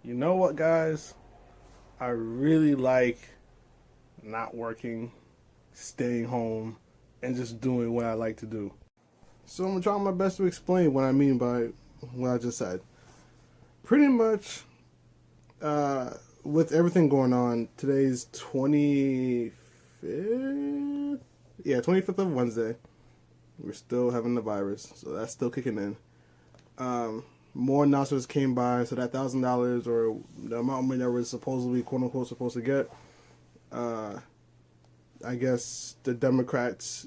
You know what, guys? I really like not working, staying home, and just doing what I like to do. So I'm gonna try my best to explain what I mean by what I just said. Pretty much, with everything going on, today's 25th? Yeah, 25th of Wednesday. We're still having the virus, so that's still kicking in. More announcements came by, so that $1,000 or the amount of money that we're supposedly, quote unquote, supposed to get, uh, I guess the Democrats'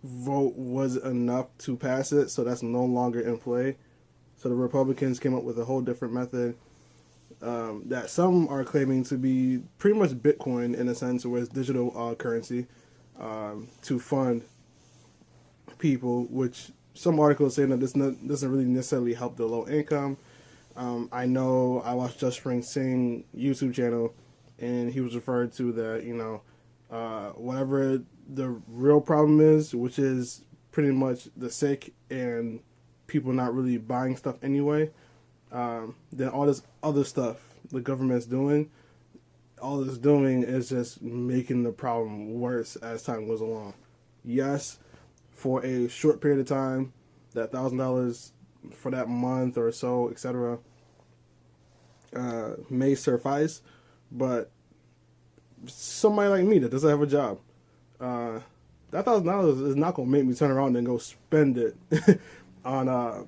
vote was enough to pass it, so that's no longer in play. So the Republicans came up with a whole different method that some are claiming to be pretty much Bitcoin in a sense, where it's digital currency to fund people, which some articles say that this doesn't really necessarily help the low income. I know I watched Just Spring Sing YouTube channel, and he was referred to that, whatever the real problem is, which is pretty much the sick and people not really buying stuff anyway, then all this other stuff the government's doing, all it's doing is just making the problem worse as time goes along. Yes, for a short period of time, that $1,000 for that month or so, etc., may suffice, but somebody like me that doesn't have a job, that $1,000 is not gonna make me turn around and go spend it on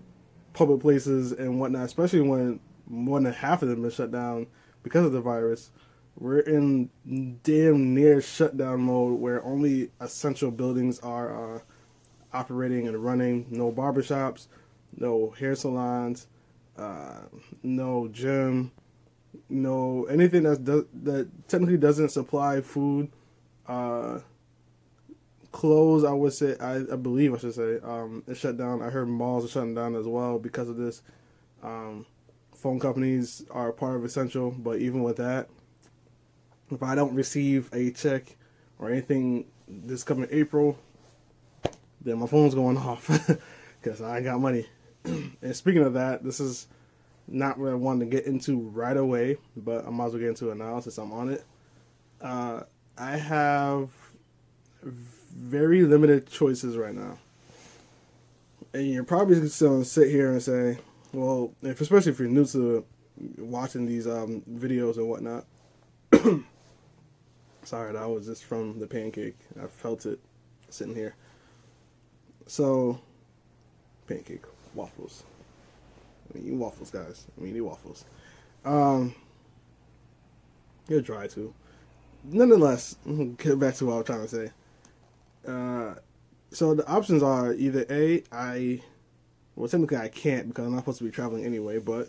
public places and whatnot, especially when more than half of them are shut down because of the virus. We're in damn near shutdown mode where only essential buildings are operating and running. No barbershops, no hair salons, no gym, no anything that technically doesn't supply food, clothes. I would say, I believe I should say, it's shut down. I heard malls are shutting down as well because of this. Phone companies are part of essential, but even with that, if I don't receive a check or anything this coming April, then my phone's going off because I ain't got money. And speaking of that, this is not what I wanted to get into right away, but I might as well get into it now since I'm on it. I have very limited choices right now. And you're probably going to sit here and say, well, especially if you're new to watching these videos and whatnot. Sorry, that was just from the pancake. I felt it sitting here. So, pancake, waffles. I mean, eat waffles, guys. Eat waffles. You're dry too. Nonetheless, get back to what I was trying to say. So the options are either well, technically I can't because I'm not supposed to be traveling anyway, but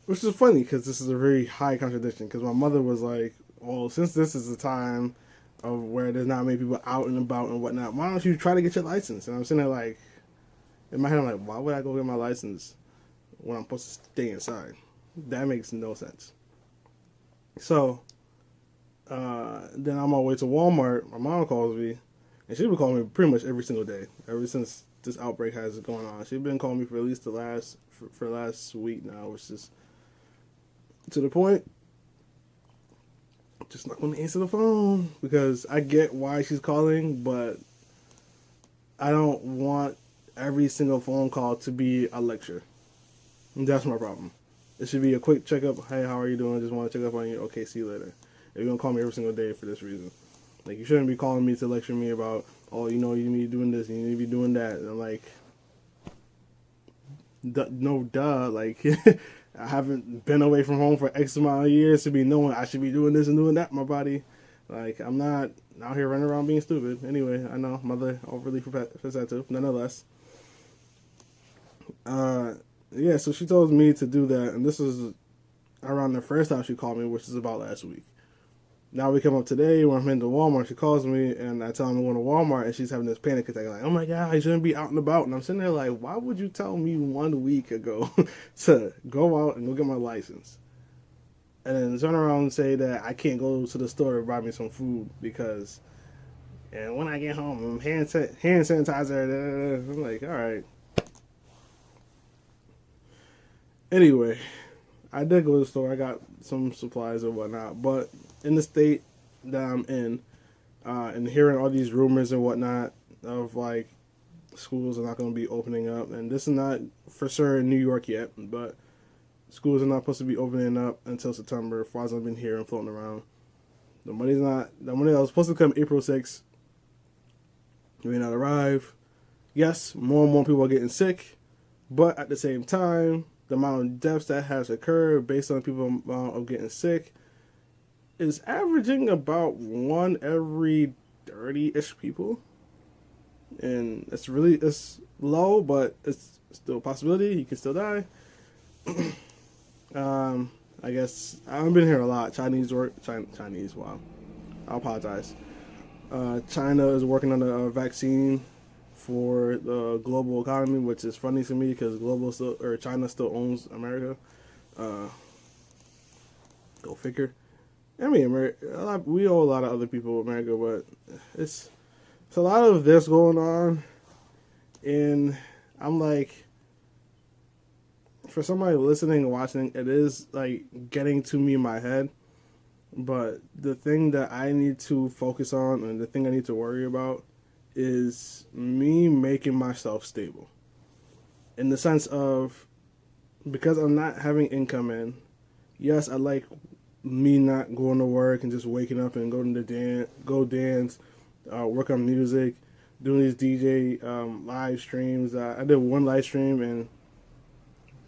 which is funny because this is a very high contradiction because my mother was like, well, since this is the time of where there's not many people out and about and whatnot, why don't you try to get your license? And I'm sitting there like, in my head, I'm like, why would I go get my license when I'm supposed to stay inside? That makes no sense. So, then I'm on my way to Walmart. My mom calls me, and she's been calling me pretty much every single day ever since this outbreak has gone on. She's been calling me for at least for last week now, which is to the point. Just not going to answer the phone because I get why she's calling, but I don't want every single phone call to be a lecture. And that's my problem. It should be a quick checkup. Hey, how are you doing? Just want to check up on you. Okay, see you later. If you're going to call me every single day for this reason. Like, you shouldn't be calling me to lecture me about, oh, you need to be doing this, you need to be doing that. And I'm like, duh. Like, I haven't been away from home for X amount of years to be knowing I should be doing this and doing that, my body. Like, I'm not out here running around being stupid. Anyway, I know, mother overly perceptive, nonetheless. Yeah, so she told me to do that, and this is around the first time she called me, which is about last week. Now we come up today when I'm into Walmart. She calls me, and I tell her I'm going to Walmart, and she's having this panic attack. Like, oh my God, I shouldn't be out and about. And I'm sitting there like, why would you tell me 1 week ago to go out and go get my license? And then turn around and say that I can't go to the store to buy me some food because, and when I get home, I'm hand sanitizer. I'm like, all right. Anyway, I did go to the store. I got some supplies and whatnot. But in the state that I'm in, and hearing all these rumors and whatnot of like schools are not going to be opening up, and this is not for sure in New York yet, but schools are not supposed to be opening up until September, as far as I've been hearing and floating around. The money that was supposed to come April 6th may not arrive. Yes, more and more people are getting sick, but at the same time, the amount of deaths that has occurred based on people amount of getting sick is averaging about 1 every 30-ish people. And it's low, but it's still a possibility. You can still die. I guess I've been hearing a lot. Chinese, wow. I apologize. China is working on a vaccine for the global economy, which is funny to me because China still owns America. Go figure. I mean, we owe a lot of other people America, but it's a lot of this going on, and I'm like, for somebody listening and watching, it is like getting to me in my head. But the thing that I need to focus on and the thing I need to worry about is me making myself stable. In the sense of, because I'm not having income in, yes, I like me not going to work and just waking up and going to dance, work on music, doing these DJ live streams. I did one live stream and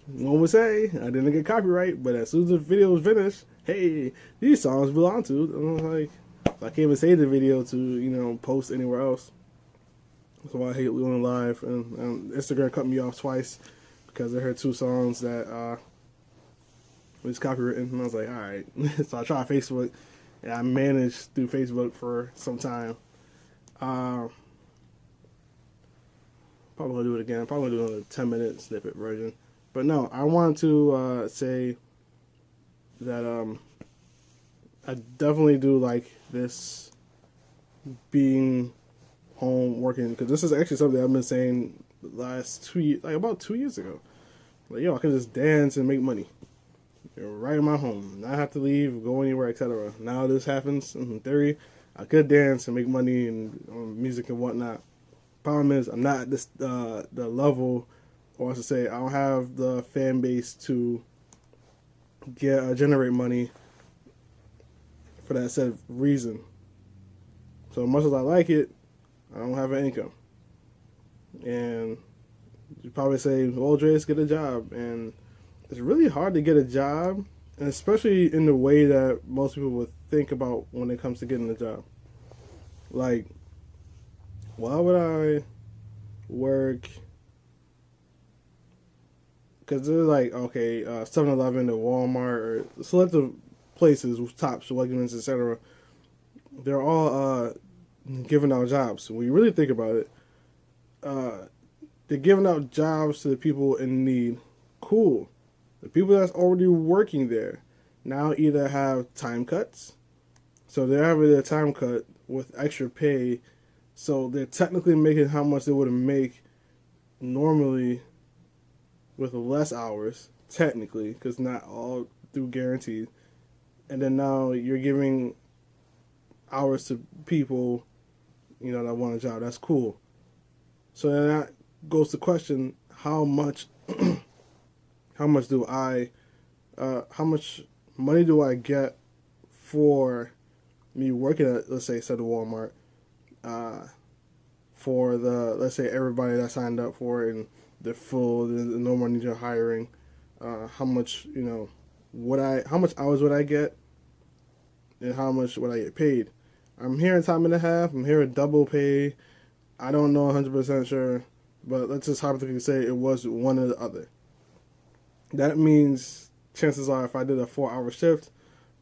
one would say I didn't get copyright, but as soon as the video was finished, hey, these songs belong to. And I'm like, I can't even save the video to post anywhere else. That's why I hate doing live. And Instagram cut me off twice because I heard 2 songs that was copywritten, and I was like, all right. So I tried Facebook, and I managed through Facebook for some time. Probably gonna do it again. Probably gonna do another 10-minute snippet version. But no, I want to say that I definitely do like this being home working, because this is actually something I've been saying the last 2 years, like about 2 years ago. Like, I can just dance and make money right in my home, not have to leave, go anywhere, etc. Now this happens. In theory, I could dance and make money and music and whatnot. Problem is, I'm not at this the level, or I should say, I don't have the fan base to generate money for that said reason. So as much as I like it, I don't have an income. And you probably say, well, Dre's, get a job. And it's really hard to get a job, and especially in the way that most people would think about when it comes to getting a job. Like, why would I work? Because they're like, okay, 7-Eleven or Walmart or selective places with Tops, Wegmans, etc. They're all giving out jobs. When you really think about it, they're giving out jobs to the people in need. Cool. The people that's already working there now either have time cuts, so they're having their time cut with extra pay, so they're technically making how much they would make normally with less hours, technically, because not all through guaranteed. And then now you're giving hours to people, that want a job. That's cool. So then that goes to question, how much money do I get for me working at, let's say, instead of Walmart, for let's say everybody that signed up for it and they're full, there's no more need for hiring, how much hours would I get, and how much would I get paid? I'm hearing time and a half, I'm hearing double pay, I don't know 100% sure, but let's just hypothetically say it was one or the other. That means chances are if I did a 4-hour shift,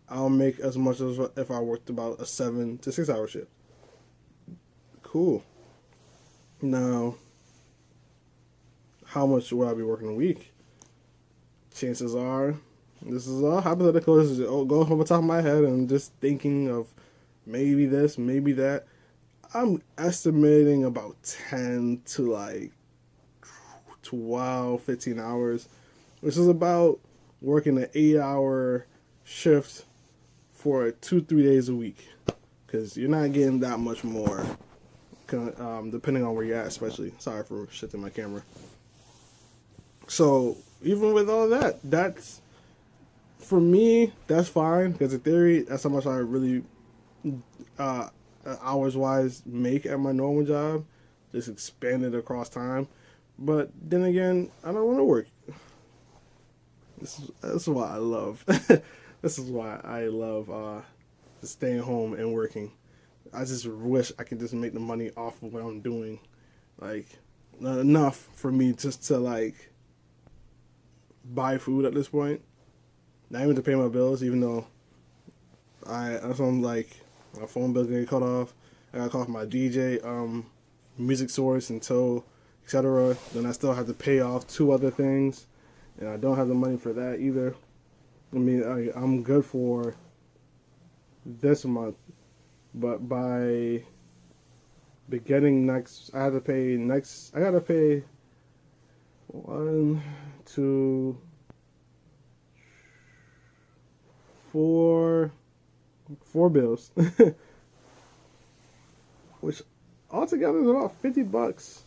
I'll make as much as if I worked about a 7 to 6 hour shift. Cool. Now, how much will I be working a week? Chances are, this is all hypothetical. This is going from the top of my head, and I'm just thinking of maybe this, maybe that. I'm estimating about 10 to 12, 15 hours, which is about working an 8-hour shift for 2-3 days a week, because you're not getting that much more, depending on where you're at, especially. Sorry for shifting my camera. So even with all that, that's, for me, that's fine, because in theory, that's how much I really, hours wise, make at my normal job, just expanded across time. But then again, I don't want to work. This is why I love. This is why I love staying home and working. I just wish I could just make the money off of what I'm doing, like not enough for me just to like buy food at this point. Not even to pay my bills, even though I'm like, my phone bill's gonna get cut off. I gotta cut off my DJ music source until etc. Then I still have to pay off 2 other things, and I don't have the money for that either. I mean, I'm good for this month, but by beginning next, I gotta pay 1, 2, 4 bills, which altogether is about $50.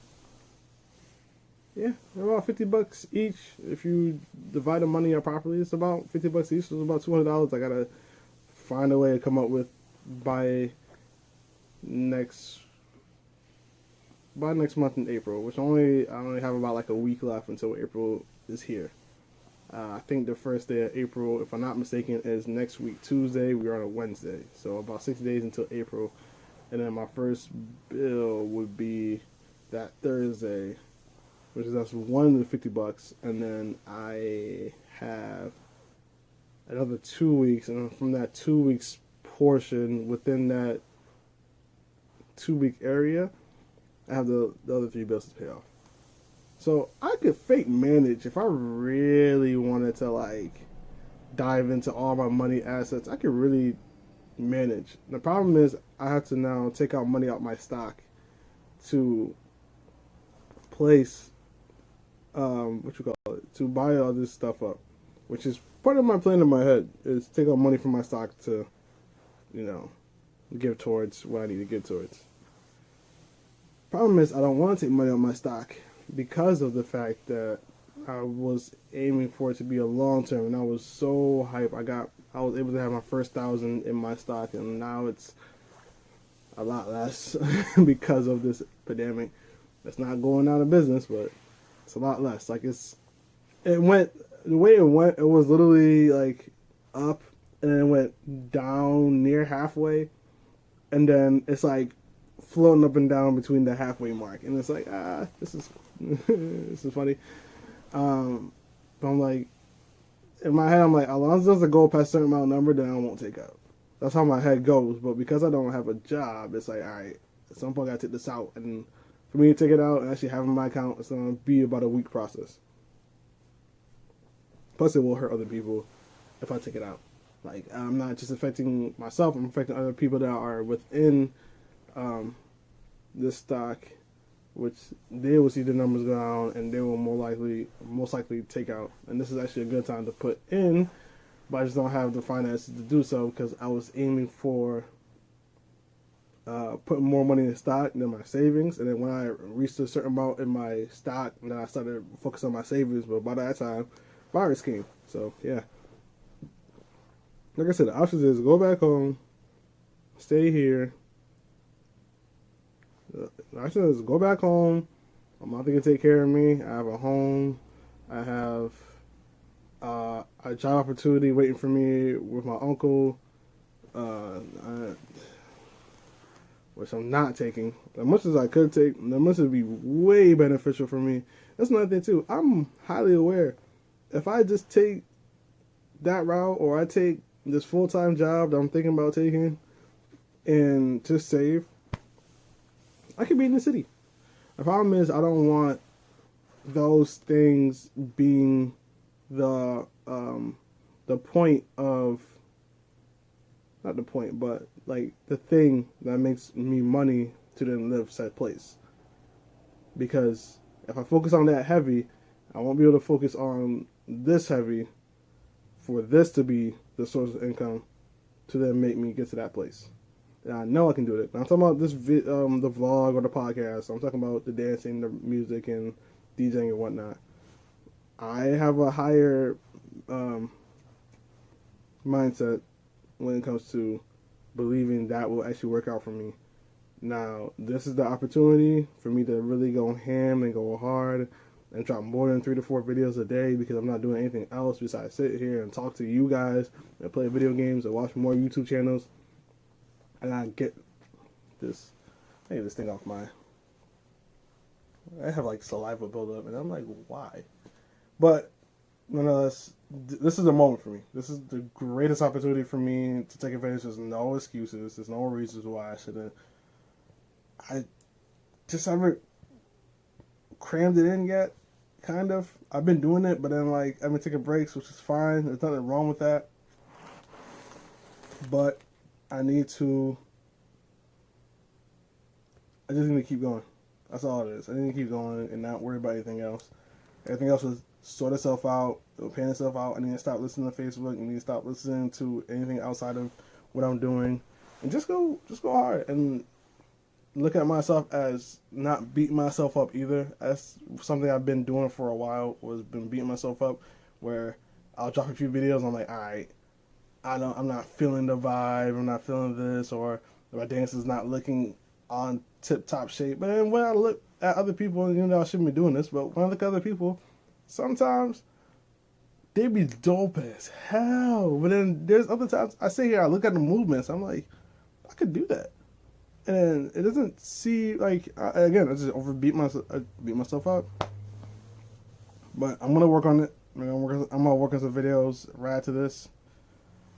Yeah, about $50 each. If you divide the money up properly, it's about $50 each. So it's about $200. I gotta find a way to come up with by next month in April, which I only have about like a week left until April is here. I think the first day of April, if I'm not mistaken, is next week Tuesday. We're on a Wednesday, so about 60 days until April, and then my first bill would be that Thursday, which is that's $150, and then I have another 2 weeks, and from that 2 weeks portion within that 2-week area, I have the other 3 bills to pay off. So I could fake manage if I really wanted to like dive into all my money assets. I could really manage. The problem is I have to now take out money out my stock to place to buy all this stuff up, which is part of my plan in my head, is take out money from my stock to, give towards what I need to give towards. Problem is I don't want to take money out my stock because of the fact that I was aiming for it to be a long term, and I was so hyped. I was able to have my first 1,000 in my stock, and now it's a lot less because of this pandemic. It's not going out of business, but it's a lot less. Like the way it went, it was literally like up, and then it went down near halfway, and then it's like floating up and down between the halfway mark, and it's like, this is this is funny. But I'm like, in my head, I'm like, as long as it doesn't go past a certain amount of number, then I won't take out. That's how my head goes. But because I don't have a job, it's like, all right, at some point I gotta take this out, and for me to take it out and actually have it in my account, it's gonna be about a week process. Plus, it will hurt other people if I take it out. Like, I'm not just affecting myself; I'm affecting other people that are within this stock, which they will see the numbers go down, and they will most likely take out. And this is actually a good time to put in, but I just don't have the finances to do so because I was aiming for putting more money in stock than my savings. And then when I reached a certain amount in my stock, then I started focusing on my savings. But by that time, virus came. So yeah, like I said, the options is go back home, stay here. The option is go back home. My mother can take care of me. I have a home. I have a job opportunity waiting for me with my uncle, which I'm not taking. As much as I could take, that must be way beneficial for me. That's another thing too. I'm highly aware. If I just take that route, or I take this full-time job that I'm thinking about taking, and just save, I could be in the city. The problem is I don't want those things being the point of, not the point, but like the thing that makes me money to then live said place. Because if I focus on that heavy, I won't be able to focus on this heavy, for this to be the source of income to then make me get to that place. And I know I can do it. I'm talking about this the vlog or the podcast. I'm talking about the dancing, the music, and DJing and whatnot. I have a higher mindset when it comes to believing that will actually work out for me. Now, this is the opportunity for me to really go ham and go hard and drop more than 3 to 4 videos a day, because I'm not doing anything else besides sit here and talk to you guys and play video games and watch more YouTube channels. And I get this. I get this thing off my. I have like saliva buildup, and I'm like, why? But nonetheless, this is a moment for me. This is the greatest opportunity for me to take advantage. There's no excuses. There's no reasons why I shouldn't. I just haven't crammed it in yet, kind of. I've been doing it, but then like I've been taking breaks, which is fine. There's nothing wrong with that. But I just need to keep going. That's all it is. I need to keep going and not worry about anything else. Everything else will sort itself out. It'll pan itself out. I need to stop listening to Facebook. I need to stop listening to anything outside of what I'm doing, and just go hard and look at myself as not beating myself up either. That's something I've been doing for a while, was been beating myself up, where I'll drop a few videos and I'm like, alright, I'm not feeling the vibe, I'm not feeling this, or my dance is not looking on tip-top shape. But then when I look at other people, I shouldn't be doing this, but when I look at other people, sometimes they be dope as hell. But then there's other times I sit here, I look at the movements, I'm like, I could do that. And it doesn't seem like, again, I just beat myself up. But I'm gonna work on it. I'm gonna work on some videos right after this.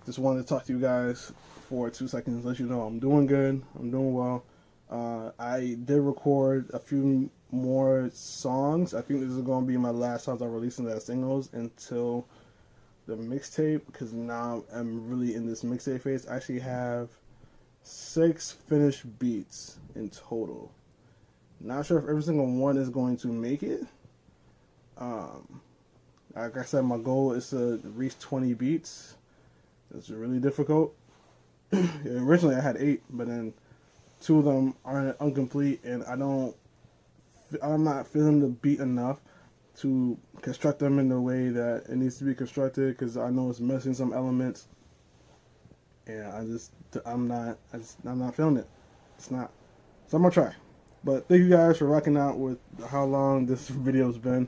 Just wanted to talk to you guys for 2 seconds, let you know I'm doing good. I'm doing well. I did record a few more songs. I think this is gonna be my last songs I'm releasing as singles until the mixtape, because now I'm really in this mixtape phase. I actually have 6 finished beats in total. Not sure if every single one is going to make it. Like I said, my goal is to reach 20 beats. It's really difficult. Originally I had 8, but then 2 of them are incomplete, and I'm not feeling the beat enough to construct them in the way that it needs to be constructed, because I know it's missing some elements. And I'm not feeling it. It's not. So I'm gonna try. But thank you guys for rocking out with how long this video's been.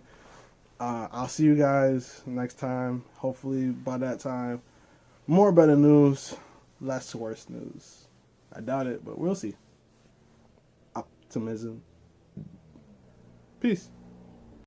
I'll see you guys next time. Hopefully by that time, more better news, less worse news. I doubt it, but we'll see. Optimism. Peace.